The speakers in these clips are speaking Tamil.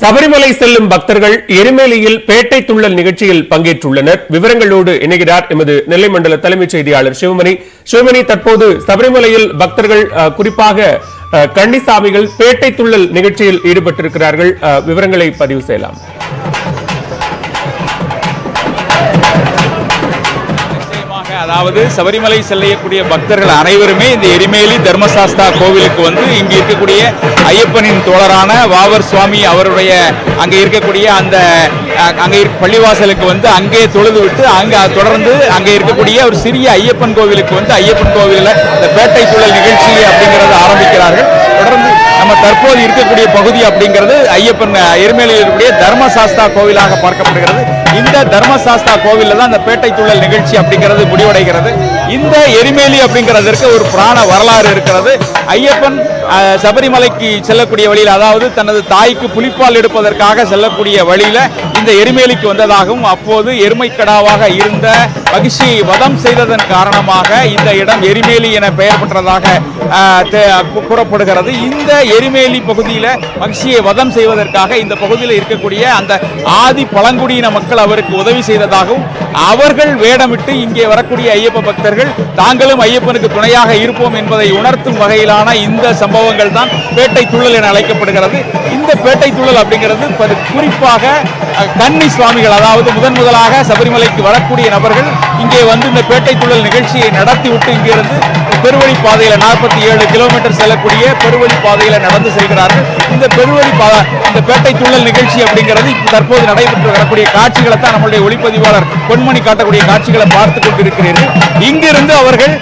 சபரிமலை செல்லும் பக்தர்கள் எரிமேலியில் பேட்டை துள்ளல் நிகழ்ச்சியில் பங்கேற்றுள்ளனர். விவரங்களோடு இணைகிறார் எமது நெல்லை மண்டல தலைமைச் செய்தியாளர் சிவமணி. சிவமணி, தற்போது சபரிமலையில் பக்தர்கள் குறிப்பாக கன்னிசாமிகள் பேட்டை துள்ளல் நிகழ்ச்சியில் ஈடுபட்டிருக்கிறார்கள். விவரங்களை பதிவு செய்யலாம். அதாவது சபரிமலை செல்லக்கூடிய பக்தர்கள் அனைவருமே இந்த எரிமேலி தர்மசாஸ்தா கோவிலுக்கு வந்து இங்கு இருக்கக்கூடிய ஐயப்பனின் தோழரான வாவர் சுவாமி அவருடைய அங்கே இருக்கக்கூடிய அந்த அங்கே பள்ளிவாசலுக்கு வந்து அங்கே தொழுது விட்டு அங்கே தொடர்ந்து அங்கே இருக்கக்கூடிய ஒரு சிறிய ஐயப்பன் கோவிலுக்கு வந்து ஐயப்பன் கோவிலில் இந்த பேட்டை துள்ளல் நிகழ்ச்சி அப்படிங்கிறத ஆரம்பிக்கிறார்கள். தொடர்ந்து நம்ம தற்போது இருக்கக்கூடிய பகுதி அப்படிங்கிறது ஐயப்பன் எரிமேலியில் இருக்கக்கூடிய தர்மசாஸ்தா கோவிலாக பார்க்கப்படுகிறது. இந்த தர்மசாஸ்தா கோவிலில் தான் இந்த பேட்டை துள்ளல் நிகழ்ச்சி அப்படிங்கிறது முடிவடைகிறது. இந்த எரிமேலி அப்படிங்கிறதற்கு ஒரு புராண வரலாறு இருக்கிறது. ஐயப்பன் சபரிமலைக்கு செல்லக்கூடிய வழியில், அதாவது தனது தாய்க்கு புலிப்பால் எடுப்பதற்காக செல்லக்கூடிய வழியில இந்த எரிமேலிக்கு வந்ததாகவும், அப்போது எருமைக்கடாவாக இருந்த மகிழ்ச்சியை வதம் செய்ததன் காரணமாக இந்த இடம் எரிமேலி என பெயர் பெற்றதாக கூறப்படுகிறது. இந்த எரிமேலி பகுதியில் மகிழ்ச்சியை வதம் செய்வதற்காக இந்த பகுதியில் இருக்கக்கூடிய அந்த ஆதி பழங்குடியின மக்கள் அவருக்கு உதவி செய்ததாகவும், அவர்கள் வேடமிட்டு இங்கே வரக்கூடிய ஐயப்ப பக்தர்கள் தாங்களும் ஐயப்பனுக்கு துணையாக இருப்போம் என்பதை உணர்த்தும் வகையிலான இந்த சம்பவங்கள் தான் பேட்டை துள்ளல் என அழைக்கப்படுகிறது. இந்த பேட்டை துள்ளல் அப்படிங்கிறது குறிப்பாக கன்னி சுவாமிகள், அதாவது முதலாக சபரிமலைக்கு வரக்கூடிய நபர்கள் இங்கே வந்து இந்த பேட்டை துள்ளல் நிகழ்ச்சியை நடத்திவிட்டு இங்கிருந்து பெருவழி பாதையில் 47 கிலோமீட்டர் செல்லக்கூடிய பெருவழி பாதையில் நடந்து செல்கிறார்கள். இந்த பெருவழி இந்த பேட்டை துள்ளல் நிகழ்ச்சி அப்படிங்கிறது தற்போது நடைபெற்று வரக்கூடிய காட்சிகளை தான் நம்மளுடைய ஒளிப்பதிவாளர் பொன்மணி காட்டக்கூடிய காட்சிகளை பார்த்து கொண்டிருக்கிறீர்கள். இங்கிருந்து அவர்கள்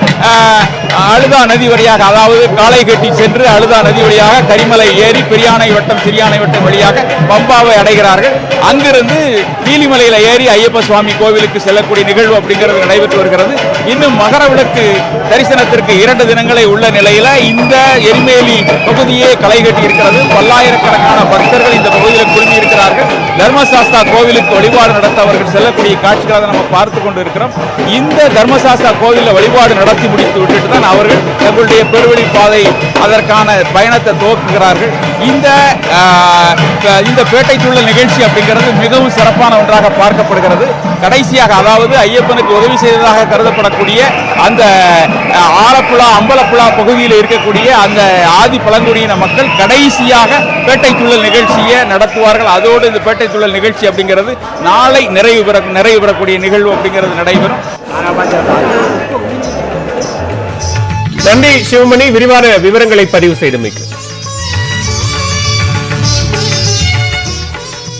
அழுதா நதி வழியாக, அதாவது காளை கட்டி சென்று அழுதா நதி வழியாக கரிமலை ஏறி பெரியானை வட்டம் சிறியானை வட்டம் வழியாக பம்பாவை அடைகிறார்கள். அங்கிருந்து நீலிமலையில ஏறி ஐயப்ப சுவாமி கோவிலுக்கு செல்லக்கூடிய நிகழ்வு அப்படிங்கிறது நடைபெற்று வருகிறது. இன்னும் மகர விளக்கு தரிசனத்திற்கு 2 தினங்களை உள்ள நிலையில இந்த எரிமேலி பகுதியே களை கட்டி இருக்கிறது. பல்லாயிரக்கணக்கான பக்தர்கள் இந்த பகுதியில் குழுமி இருக்கிறார்கள். தர்மசாஸ்தா கோவிலுக்கு வழிபாடு நடத்த அவர்கள் செல்லக்கூடிய காட்சிகளை நம்ம பார்த்து கொண்டு இருக்கிறோம். இந்த தர்மசாஸ்தா கோவிலில் வழிபாடு நடத்தி முடித்து விட்டுட்டு தான் அவர்கள் தங்களுடைய பெருவழி பாதை அதற்கான பயணத்தை துவக்குகிறார்கள். இந்த பேட்டை துள்ளல் நிகழ்ச்சி அப்படிங்கிறது மிகவும் சிறப்பான ஒன்றாக பார்க்கப்படுகிறது. கடைசியாக, அதாவது ஐயப்பனுக்கு உதவி செய்ததாக கருதப்படக்கூடிய அந்த ஆலப்புழா அம்பலப்புழா பகுதியில் இருக்கக்கூடிய அந்த ஆதி பழங்குடியின மக்கள் கடைசியாக பேட்டை துள்ளல் நிகழ்ச்சியை நடத்துவார்கள். அதோடு இந்த பேட்டை துள்ளல் நிகழ்ச்சி அப்படிங்கிறது நாளை நிறைவு பெறக்கூடிய நிகழ்வு அப்படிங்கிறது நடைபெறும். நன்றி சிவமணி, விரிவான விவரங்களை பதிவு செய்தமைக்கு.